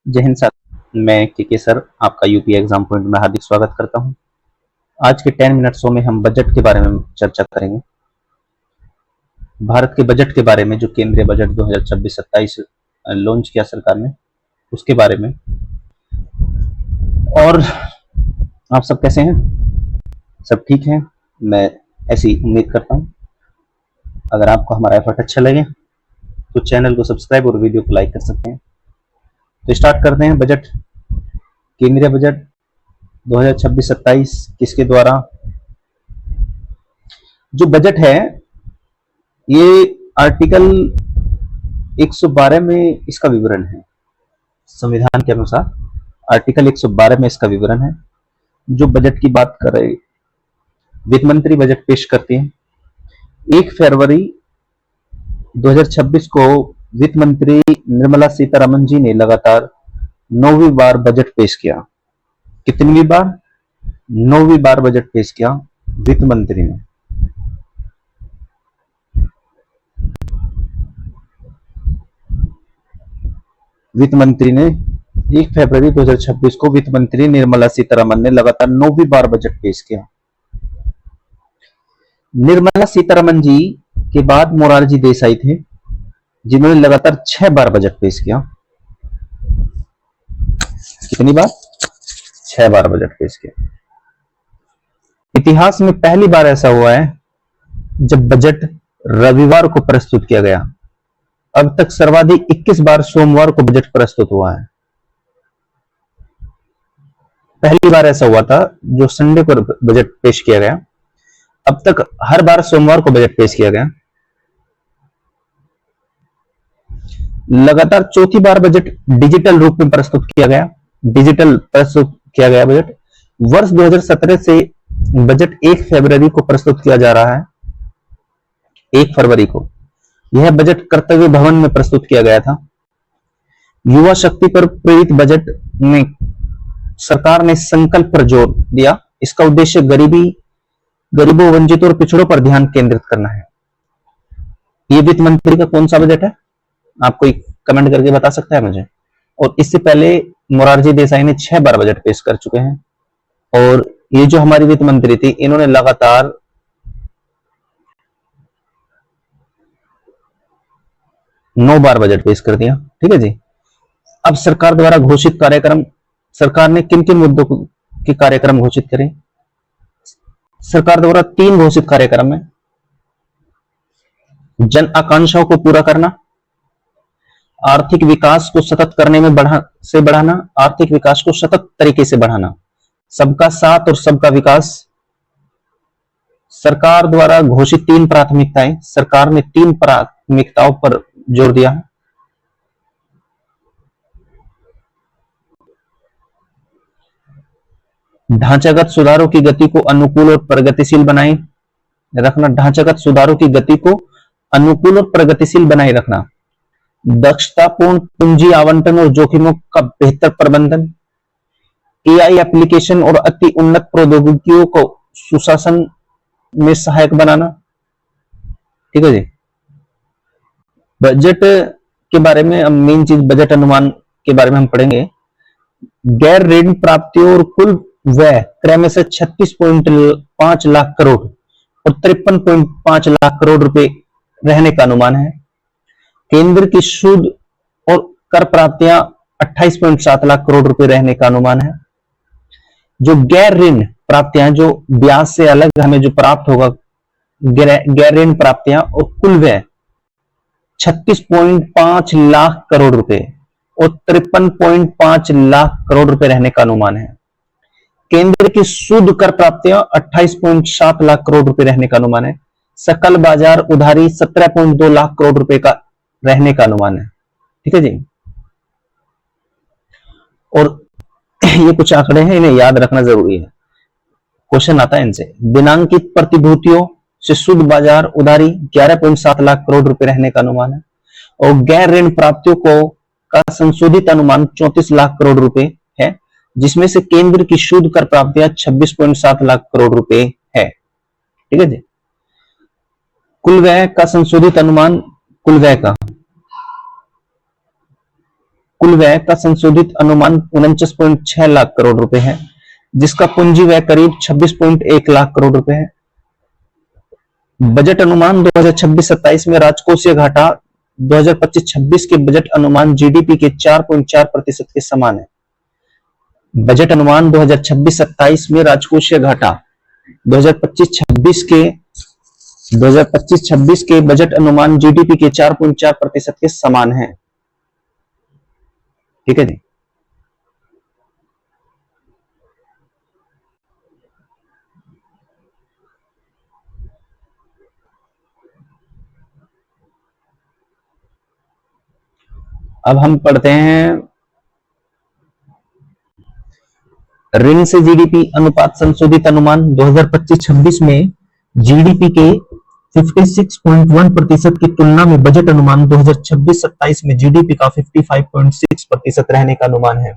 जय हिंद साथी। मैं के सर आपका यूपीए एग्जाम पॉइंट में हार्दिक स्वागत करता हूं। आज के 10 मिनट शो में हम बजट के बारे में चर्चा करेंगे। भारत के बजट के बारे में, जो केंद्रीय बजट 2026-27 लॉन्च किया सरकार ने, उसके बारे में। और आप सब कैसे हैं? सब ठीक हैं? मैं ऐसी उम्मीद करता हूं। अगर आपको हमारा एफर्ट अच्छा लगे तो चैनल को सब्सक्राइब और वीडियो को लाइक कर सकते हैं। तो स्टार्ट करते हैं। बजट, केंद्रीय बजट 2026-27 किसके द्वारा? जो बजट है ये आर्टिकल 112 में इसका विवरण है। संविधान के अनुसार आर्टिकल 112 में इसका विवरण है। जो बजट की बात कर रहे, वित्त मंत्री बजट पेश करती हैं। 1 फरवरी 2026 को वित्त मंत्री निर्मला सीतारमण जी ने लगातार 9वीं बार बजट पेश किया। कितनी बार? 9वीं बार बजट पेश किया वित्त मंत्री ने। वित्त मंत्री ने 1 फरवरी 2026 को वित्त मंत्री निर्मला सीतारमण ने लगातार 9वीं बार बजट पेश किया। निर्मला सीतारमण जी के बाद मोरारजी देसाई थे, जिन्होंने लगातार 6 बार बजट पेश किया। कितनी बार? 6 बार बजट पेश किया। इतिहास में पहली बार ऐसा हुआ है जब बजट रविवार को प्रस्तुत किया गया। अब तक सर्वाधिक 21 बार सोमवार को बजट प्रस्तुत हुआ है। पहली बार ऐसा हुआ था जो संडे को बजट पेश किया गया। अब तक हर बार सोमवार को बजट पेश किया गया। लगातार चौथी बार बजट डिजिटल रूप में प्रस्तुत किया गया। डिजिटल प्रस्तुत किया गया बजट। वर्ष 2017 से बजट 1 फरवरी को प्रस्तुत किया जा रहा है। 1 फरवरी को यह बजट कर्तव्य भवन में प्रस्तुत किया गया था। युवा शक्ति पर प्रेरित बजट में सरकार ने संकल्प पर जोर दिया। इसका उद्देश्य गरीबों, वंचितों और पिछड़ों पर ध्यान केंद्रित करना है। ये वित्त मंत्री का कौन सा बजट है? आप कोई कमेंट करके बता सकता है मुझे? और इससे पहले मोरारजी देसाई ने 6 बार बजट पेश कर चुके हैं। और ये जो हमारी वित्त मंत्री थी, इन्होंने लगातार 9 बार बजट पेश कर दिया। ठीक है जी। अब सरकार द्वारा घोषित कार्यक्रम, सरकार ने किन किन मुद्दों के कार्यक्रम घोषित करे? सरकार द्वारा 3 घोषित कार्यक्रम है। जन आकांक्षाओं को पूरा करना, आर्थिक विकास को सतत करने में बढ़ाना, आर्थिक विकास को सतत तरीके से बढ़ाना, सबका साथ और सबका विकास। सरकार द्वारा घोषित 3 प्राथमिकताएं, सरकार ने 3 प्राथमिकताओं पर जोर दिया है। ढांचागत सुधारों की गति को अनुकूल और प्रगतिशील बनाए रखना। ढांचागत सुधारों की गति को अनुकूल और प्रगतिशील बनाए रखना। दक्षतापूर्ण पूंजी आवंटन और जोखिमों का बेहतर प्रबंधन। एआई एप्लीकेशन और अति उन्नत प्रौद्योगिकियों को सुशासन में सहायक बनाना। ठीक है जी। बजट के बारे में हम मेन चीज, बजट अनुमान के बारे में हम पढ़ेंगे। गैर ऋण प्राप्तियों और कुल व्यय क्रम से 36.5 लाख करोड़ और 53.5 लाख करोड़ रुपए रहने का अनुमान है। केंद्र की सूद और कर प्राप्तियां 28.7 लाख करोड़ रुपए रहने का अनुमान है। जो गैर ऋण प्राप्तियां, जो ब्याज से अलग हमें जो प्राप्त होगा, गैर ऋण प्राप्तियां और कुल व्यय 36.5 लाख करोड़ रुपए और 53.5 लाख करोड़ रुपए रहने का अनुमान है। केंद्र की शुद्ध कर प्राप्तियां 28.7 लाख करोड़ रुपए रहने का अनुमान है। सकल बाजार उधारी 17.2 लाख करोड़ रुपए का रहने का अनुमान है। ठीक है जी। और ये कुछ आंकड़े हैं, इन्हें याद रखना जरूरी है, क्वेश्चन आता है इनसे। दिनांकित प्रतिभूतियों से शुद्ध बाजार उधारी 11.7 लाख करोड़ रुपए रहने का अनुमान है। और गैर ऋण प्राप्तियों को का संशोधित अनुमान 34 लाख करोड़ रुपए है, जिसमें से केंद्र की शुद्ध कर प्राप्तियां 26.7 लाख करोड़ रुपए है। ठीक है जी। कुल व्यय का संशोधित अनुमान, कुल व्यय का कुल व्यय का संशोधित अनुमान 49.6 लाख करोड़ रुपए है, जिसका पूंजी व्यय करीब 26.1 लाख करोड़ रुपए है। बजट अनुमान 2026-27 में राजकोषीय घाटा 2025-26 के बजट अनुमान जीडीपी के 4.4% के समान है। बजट अनुमान 2026-27 में राजकोषीय घाटा 2025-26 के बजट अनुमान जीडीपी के 4.4% के समान है। ठीक है जी। अब हम पढ़ते हैं ऋण से जीडीपी अनुपात संशोधित अनुमान 2025-26 में जीडीपी के 56.1% की तुलना में बजट अनुमान 2026-27 में जीडीपी का 55.6% रहने का अनुमान है।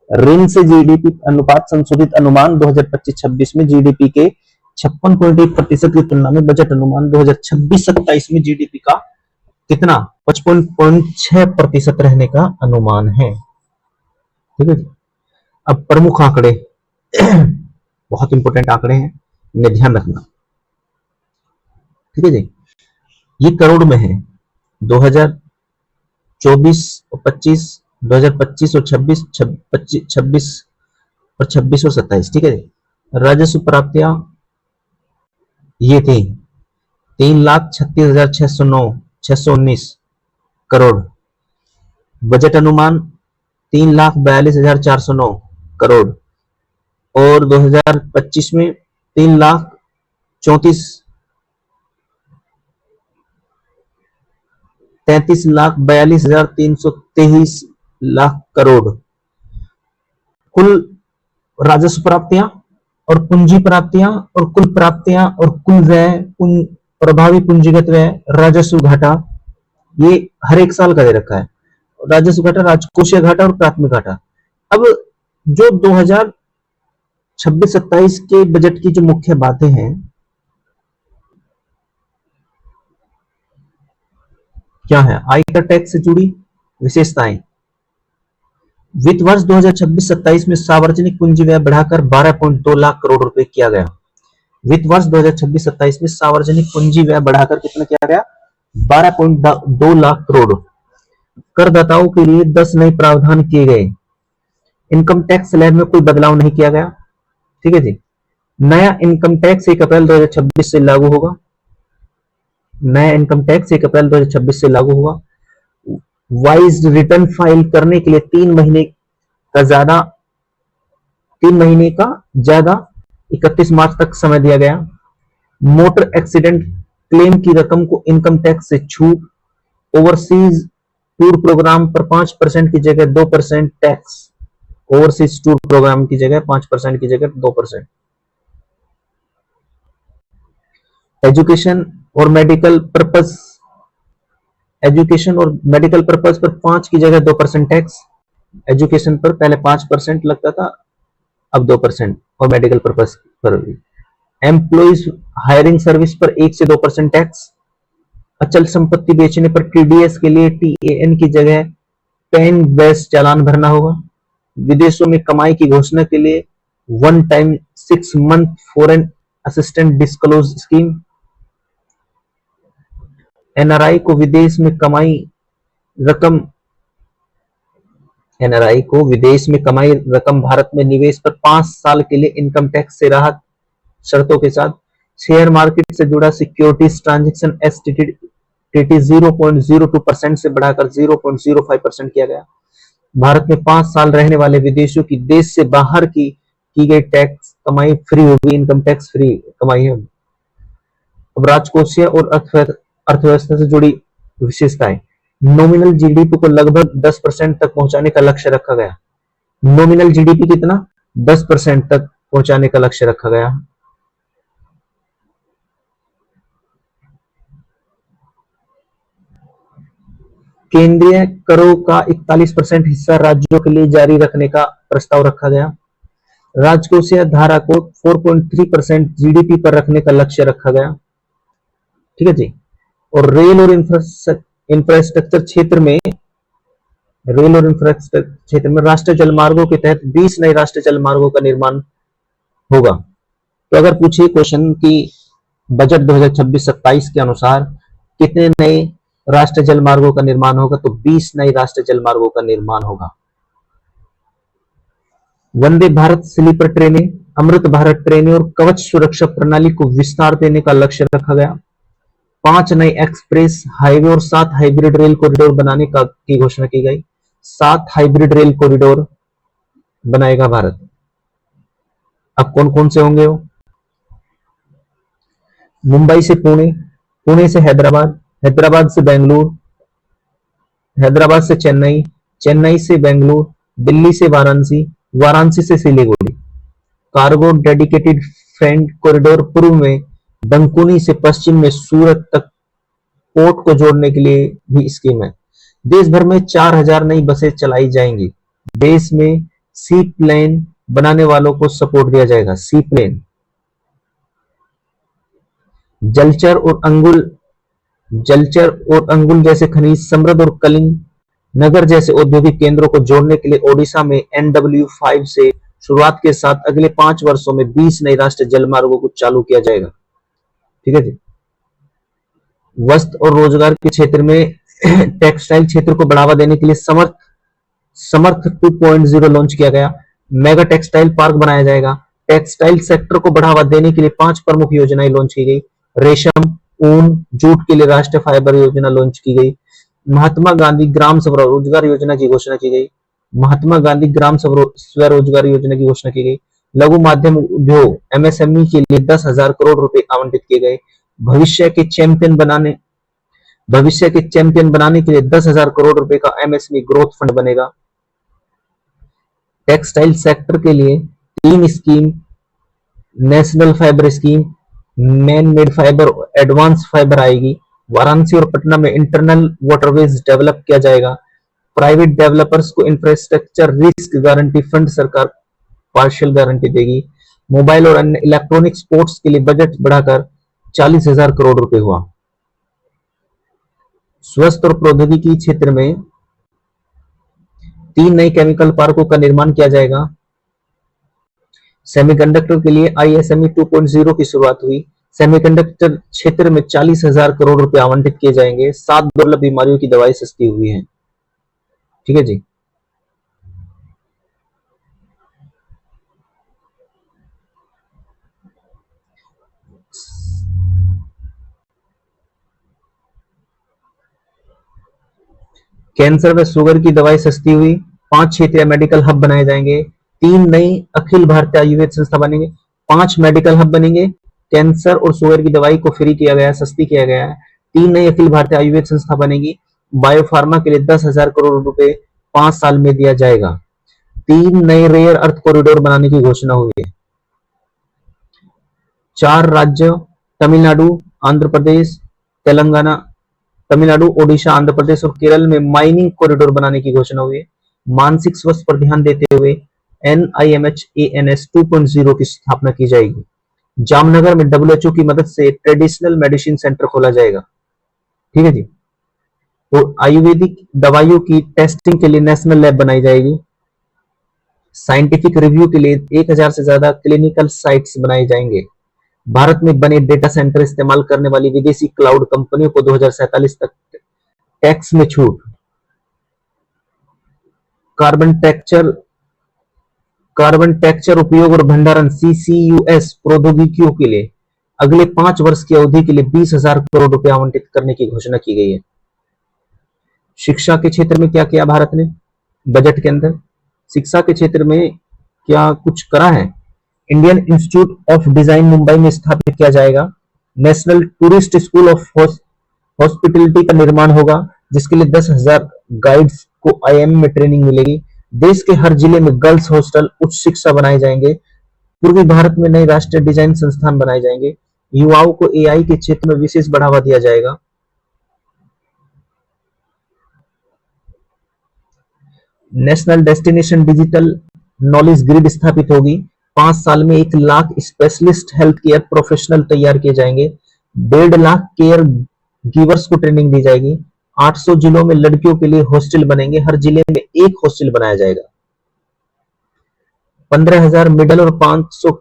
ऋण से जीडीपी अनुपात संशोधित अनुमान 2025-26 में जीडीपी के 56.1% की तुलना में बजट अनुमान 2026-27 में जीडीपी का कितना 55.6% रहने का अनुमान है। ठीक है। अब प्रमुख आंकड़े बहुत इंपॉर्टेंट आंकड़े हैं, इन्हें ध्यान रखना। ठीक है जी। ये करोड़ में है 2024 और 25, 2025 और 26 और 26 और 27। ठीक है जी। राजस्व प्राप्तियां ये थी 3,36,619 करोड़। बजट अनुमान 3,42,409 करोड़ और 2025 में 33,42,323 लाख करोड़। कुल राजस्व प्राप्तियां और पूंजी प्राप्तियां और कुल प्राप्तियां और कुल व्यय, प्रभावी पूंजीगत व्यय, राजस्व घाटा, ये हर एक साल का दे रखा है। राजस्व घाटा, राजकोषीय घाटा और प्राथमिक घाटा। अब जो 2026-27 के बजट की जो मुख्य बातें हैं, क्या है? आयकर टैक्स से जुड़ी विशेषताएं। वित्त वर्ष 2026-27 में सार्वजनिक पूंजी व्यय बढ़ाकर 12.2 लाख करोड़ रुपए किया गया। वित्त वर्ष 2026-27 में सार्वजनिक पूंजी व्यय बढ़ाकर कितना किया गया? 12.2 लाख करोड़। करदाताओं के लिए 10 नए प्रावधान किए गए। इनकम टैक्स स्लैब में कोई बदलाव नहीं किया गया। ठीक है जी। नया इनकम टैक्स 1 अप्रैल 2026 से लागू होगा। नया इनकम टैक्स 1 अप्रैल 2026 से लागू होगा। वाइज रिटर्न फाइल करने के लिए 3 महीने का ज्यादा 31 मार्च तक समय दिया गया। मोटर एक्सीडेंट क्लेम की रकम को इनकम टैक्स से छूट। ओवरसीज टूर प्रोग्राम पर 5% की जगह 2% टैक्स। ओवरसीज टूर प्रोग्राम की जगह 5% की जगह 2%। एजुकेशन और मेडिकल पर्पस पर 5 की जगह 2% टैक्स। एजुकेशन पर पहले 5% लगता था, अब 2%, और मेडिकल पर्पस पर भी। एम्प्लॉइज हायरिंग सर्विस पर 1 से 2% टैक्स। अचल संपत्ति बेचने पर टीडीएस के लिए टीएएन की जगह पेन बेस चालान भरना होगा। विदेशों में कमाई की घोषणा के लिए 1 time 6 month foreign assistant disclose scheme. NRI को विदेश में कमाई रकम भारत में निवेश पर 5 साल के लिए इनकम टैक्स से राहत शर्तों के साथ। शेयर मार्केट से जुड़ा सिक्योरिटीज ट्रांजैक्शन एसटीटी 0.02% से बढ़ाकर 0.05% किया गया। भारत में 5 साल रहने वाले विदेशियों की देश से बाहर की गई टैक्स कमाई फ्री होगी, इनकम टैक्स फ्री कमाई है। अब राजकोषीय और अर्थव्यवस्था से जुड़ी विशेषताएं। नॉमिनल जीडीपी को लगभग 10% तक पहुंचाने का लक्ष्य रखा गया। नॉमिनल जीडीपी कितना? 10% तक पहुंचाने का लक्ष्य रखा गया। केंद्रीय करों का 41% हिस्सा राज्यों के लिए जारी रखने का प्रस्ताव रखा गया। राजकोषीय धारा को 4.3% जीडीपी पर रखने का लक्ष्य रखा गया। ठीक है जी। और रेल और इंफ्रास्ट्रक्चर क्षेत्र में रेल और इंफ्रास्ट्रक्चर क्षेत्र में राष्ट्रीय जल मार्गों के तहत 20 नए राष्ट्रीय जल मार्गों का निर्माण होगा। तो अगर पूछिए क्वेश्चन की बजट 2026-27 के अनुसार कितने नए राष्ट्रीय जल मार्गों का निर्माण होगा, तो 20 नए राष्ट्रीय जल मार्गों का निर्माण होगा। वंदे भारत स्लीपर ट्रेनें, अमृत भारत ट्रेनें और कवच सुरक्षा प्रणाली को विस्तार देने का लक्ष्य रखा गया। 5 नए एक्सप्रेस हाईवे और 7 हाइब्रिड रेल कॉरिडोर बनाने की घोषणा की गई। 7 हाइब्रिड रेल कॉरिडोर बनाएगा भारत। अब कौन कौन से होंगे वो? मुंबई से पुणे, पुणे से हैदराबाद, हैदराबाद से बेंगलुरु, हैदराबाद से चेन्नई, चेन्नई से बेंगलुरु, दिल्ली से वाराणसी, वाराणसी से Siliguri. Cargo dedicated freight corridor पूर्व में डंकुनी से पश्चिम में सूरत तक पोर्ट को जोड़ने के लिए भी स्कीम है। देश भर में 4000 नई बसें चलाई जाएंगी। देश में सी प्लेन बनाने वालों को सपोर्ट दिया जाएगा। सी प्लेन। जलचर और अंगुल जैसे खनिज समृद्ध और कलिंग नगर जैसे औद्योगिक केंद्रों को जोड़ने के लिए ओडिशा में NW5 से शुरुआत के साथ अगले 5 वर्षों में 20 नए राष्ट्रीय जल मार्गों को चालू किया जाएगा। ठीक है जी। वस्त्र और रोजगार के क्षेत्र में टेक्सटाइल क्षेत्र को बढ़ावा देने के लिए समर्थ 2.0 लॉन्च किया गया। मेगा टेक्सटाइल पार्क बनाया जाएगा। टेक्सटाइल सेक्टर को बढ़ावा देने के लिए 5 प्रमुख योजनाएं लॉन्च की गई। रेशम, ऊन, जूट के लिए राष्ट्रीय फाइबर योजना लॉन्च की गई। महात्मा गांधी ग्राम स्वरोजगार योजना की घोषणा की गई। महात्मा गांधी ग्राम स्वरोजगार योजना की घोषणा की गई। लघु माध्यम उद्योग MSME के लिए 10,000 करोड़ रुपए आवंटित किए गए। भविष्य के चैंपियन बनाने के लिए 10,000 करोड़ रुपए का MSME ग्रोथ फंड बनेगा। टेक्सटाइल सेक्टर के लिए 3 scheme, national fibre scheme, man made fibre, advance fibre आएगी। वाराणसी और पटना में इंटरनल वाटरवेज डेवलप किया जाएगा। प्राइवेट डेवलपर्स को इंफ्रास्ट्रक्चर रिस्क गारंटी फंड सरकार पार्शियल गारंटी देगी। मोबाइल और अन्य इलेक्ट्रॉनिक स्पोर्ट्स के लिए बजट बढ़ाकर 40,000 करोड़ रुपए हुआ। स्वास्थ्य और प्रौद्योगिकी क्षेत्र में 3 नए केमिकल पार्कों का निर्माण किया जाएगा। सेमीकंडक्टर के लिए ISME 2.0 की शुरुआत हुई। सेमीकंडक्टर क्षेत्र में 40,000 करोड़ रुपए आवंटित किए जाएंगे। 7 दुर्लभ बीमारियों की दवाई सस्ती हुई है। ठीक है जी। कैंसर व शुगर की दवाई सस्ती हुई। 5 क्षेत्रीय मेडिकल हब बनाए जाएंगे। 3 नई अखिल भारतीय आयुर्वेद संस्था बनेंगे। 5 मेडिकल हब बनेंगे। कैंसर और शुगर की दवाई को फ्री किया गया है, सस्ती किया गया है। 3 नई अखिल भारतीय आयुर्वेद संस्था बनेगी। बायोफार्मा के लिए 10,000 करोड़ रुपए 5 साल में दिया जाएगा। 3 नए रेयर अर्थ कॉरिडोर बनाने की घोषणा हुई है। 4 राज्य तमिलनाडु, आंध्र प्रदेश, तेलंगाना, तमिलनाडु, ओडिशा, आंध्र प्रदेश और केरल में माइनिंग कॉरिडोर बनाने की घोषणा हुई है। मानसिक स्वास्थ्य पर ध्यान देते हुए NIMHANS 2.0 की स्थापना की जाएगी। जामनगर में WHO की मदद से ट्रेडिशनल मेडिसिन सेंटर खोला जाएगा। ठीक है जी। तो आयुर्वेदिक दवाइयों की टेस्टिंग के लिए नेशनल लैब बनाई जाएगी। साइंटिफिक रिव्यू के लिए 1000 से ज्यादा क्लिनिकल साइट्स बनाए जाएंगे। भारत में बने डेटा सेंटर इस्तेमाल करने वाली विदेशी क्लाउड कंपनियों को 2047 तक टैक्स में छूट। कार्बन कैप्चर उपयोग और भंडारण CCUS प्रौद्योगिकियों के लिए अगले 5 वर्ष की अवधि के लिए 20,000 करोड़ रुपए आवंटित करने की घोषणा की गई है। शिक्षा के क्षेत्र में क्या किया भारत ने बजट के अंदर? शिक्षा के क्षेत्र में क्या कुछ करा है? Indian institute of design Mumbai में स्थापित किया जाएगा। National tourist school of hospitality का निर्माण होगा, जिसके लिए 10,000 गाइड्स को IIM में ट्रेनिंग मिलेगी। देश के हर जिले में गर्ल्स हॉस्टल उच्च शिक्षा बनाए जाएंगे। पूर्वी भारत में नए राष्ट्रीय डिजाइन संस्थान बनाए जाएंगे। युवाओं को AI के क्षेत्र में विशेष बढ़ावा दिया जाएगा। National destination digital knowledge grid स्थापित होगी। 5 साल में 1 lakh specialist health care professional तैयार किए जाएंगे। 1.5 लाख केयर गिवर्स को ट्रेनिंग दी जाएगी। 800 जिलों में लड़कियों के लिए हॉस्टल बनेंगे, हर जिले में एक हॉस्टल बनाया जाएगा। 15,000 मिडिल और 500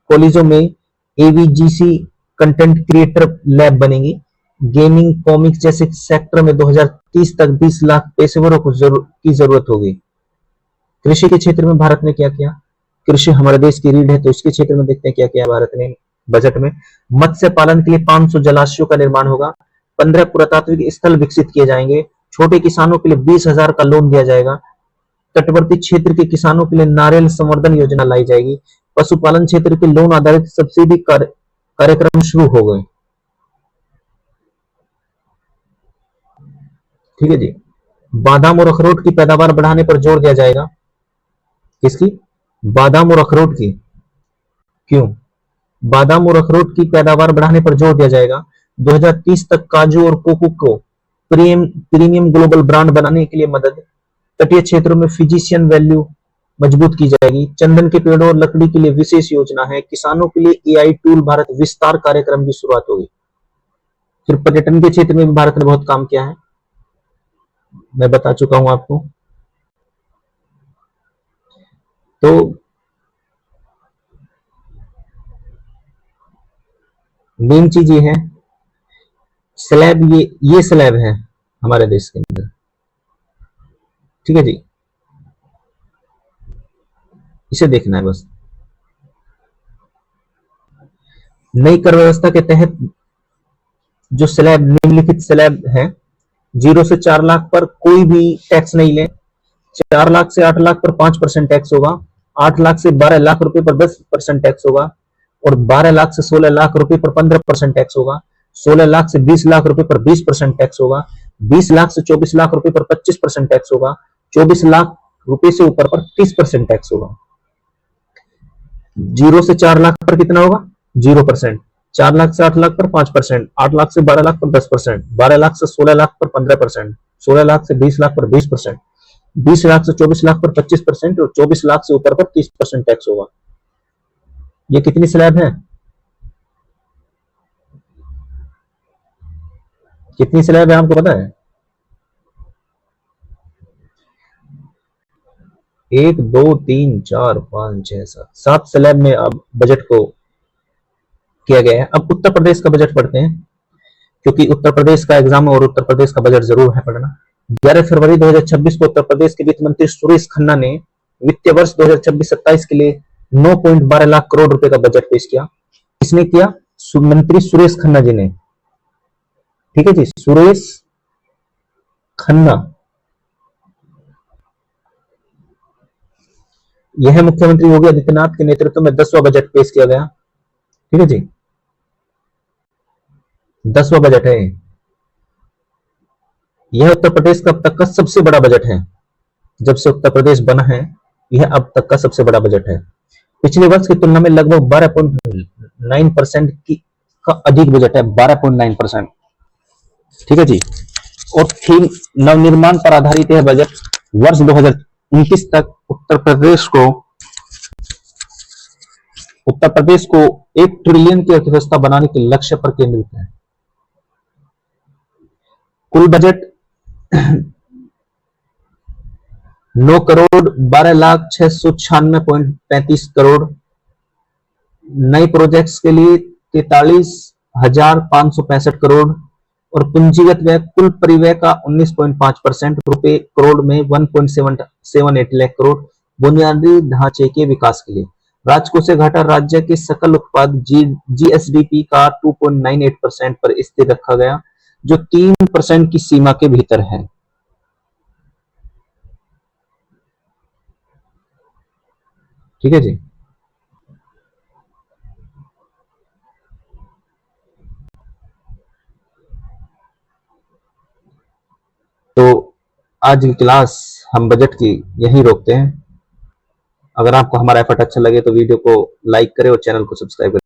कॉलेजों में एवीजीसी कंटेंट क्रिएटर लैब बनेगी। गेमिंग, कॉमिक्स जैसे सेक्टर में 2030 तक 20 लाख पेशेवरों की जरूरत होगी। कृषि के क्षेत्र में भारत ने क्या किया? कृषि हमारे देश की रीढ़ है, तो इसके क्षेत्र में देखते हैं क्या किया भारत ने बजट में। मत्स्य पालन के लिए 500 जलाशयों का निर्माण होगा। 15 पुरातात्विक स्थल विकसित किए जाएंगे। छोटे किसानों के लिए 20,000 का लोन दिया जाएगा। तटवर्ती क्षेत्र के किसानों के लिए नारियल संवर्धन योजना लाई जाएगी। पशुपालन क्षेत्र के लोन आधारित सब्सिडी कार्यक्रम शुरू हो गए। ठीक है जी। बादाम और अखरोट की पैदावार बढ़ाने पर जोर दिया जाएगा। किसकी? बादाम और अखरोट की। क्यों? बादाम और अखरोट की पैदावार बढ़ाने पर जोर दिया जाएगा। 2030 तक काजू और कोको को प्रीमियम ग्लोबल ब्रांड बनाने के लिए मदद। तटीय क्षेत्रों में फिजिशियन वैल्यू मजबूत की जाएगी। चंदन के पेड़ों और लकड़ी के लिए विशेष योजना है। किसानों के लिए एआई टूल भारत विस्तार कार्यक्रम की शुरुआत होगी। फिर पर्यटन के क्षेत्र में भी भारत ने बहुत काम किया है, मैं बता चुका हूं आपको। तो मेन चीज ये है, स्लैब, ये स्लैब है हमारे देश के अंदर। ठीक है जी, इसे देखना है बस। नई कर व्यवस्था के तहत जो स्लैब, निम्नलिखित स्लैब है, 0 से 4 लाख पर कोई भी टैक्स नहीं ले। 4 लाख से 8 लाख पर 5% टैक्स होगा। 8 लाख से 12 लाख रुपए पर 10% टैक्स होगा। और 12 लाख से 16 लाख रुपए पर 15% टैक्स होगा। 16 लाख से 20 लाख रुपए पर 20% टैक्स होगा। 20 लाख से 24 लाख रुपए पर 25% टैक्स होगा। 24 लाख रुपए से ऊपर पर 30% टैक्स होगा। 0 से 4 लाख पर कितना होगा? 0%। 4 लाख से 8 लाख पर 5%। 8 लाख से 12 लाख पर 10%। 12 लाख से 16 लाख पर 15%। 16 लाख से 20 लाख पर 20%। 20 लाख से 24 लाख पर 25% और 24 लाख से ऊपर पर 30% टैक्स होगा। ये कितनी स्लैब है? कितनी स्लैब है आपको पता है? 1 2 3 4 5 6 7 7 स्लैब में अब बजट को किया गया है। अब उत्तर प्रदेश का बजट पढ़ते हैं, क्योंकि उत्तर प्रदेश का एग्जाम और उत्तर प्रदेश का बजट जरूर है पढ़ना। 11 फरवरी 2026 को उत्तर प्रदेश के वित्त मंत्री सुरेश खन्ना ने वित्तीय वर्ष 2026-27 के लिए 9.12 लाख करोड़ रुपए का बजट पेश किया। किसने किया? मंत्री सुरेश खन्ना जी ने। ठीक है जी, सुरेश खन्ना। यह मुख्यमंत्री योगी आदित्यनाथ के नेतृत्व में 10वां बजट पेश किया गया। ठीक है जी, 10वां बजट है। यह उत्तर प्रदेश का अब तक का सबसे बड़ा बजट है। जब से उत्तर प्रदेश बना है, यह अब तक का सबसे बड़ा बजट है। पिछले वर्ष की तुलना में लगभग 12.9% की का अधिक बजट है। 12.9%। ठीक है जी। और थीम नवनिर्माण पर आधारित है बजट। वर्ष 2029 तक उत्तर प्रदेश को 1 ट्रिलियन की अर्थव्यवस्था बनाने के लक्ष्य पर केंद्रित है। कुल बजट 9,12,0696.35 करोड़। नए प्रोजेक्ट्स के लिए 43,565 करोड़। और पूंजीगत व्यय कुल परिव्यय का 19.5% रुपए करोड़ में 1.78 लाख करोड़ बुनियादी ढांचे के विकास के लिए। राजकोष से घाटा राज्य के सकल उत्पाद जीएसडीपी का 2.98% पर स्थिर रखा गया, जो 3% की सीमा के भीतर है। ठीक है जी। तो आज की क्लास हम बजट की यहीं रोकते हैं। अगर आपको हमारा एफर्ट अच्छा लगे तो वीडियो को लाइक करें और चैनल को सब्सक्राइब करें।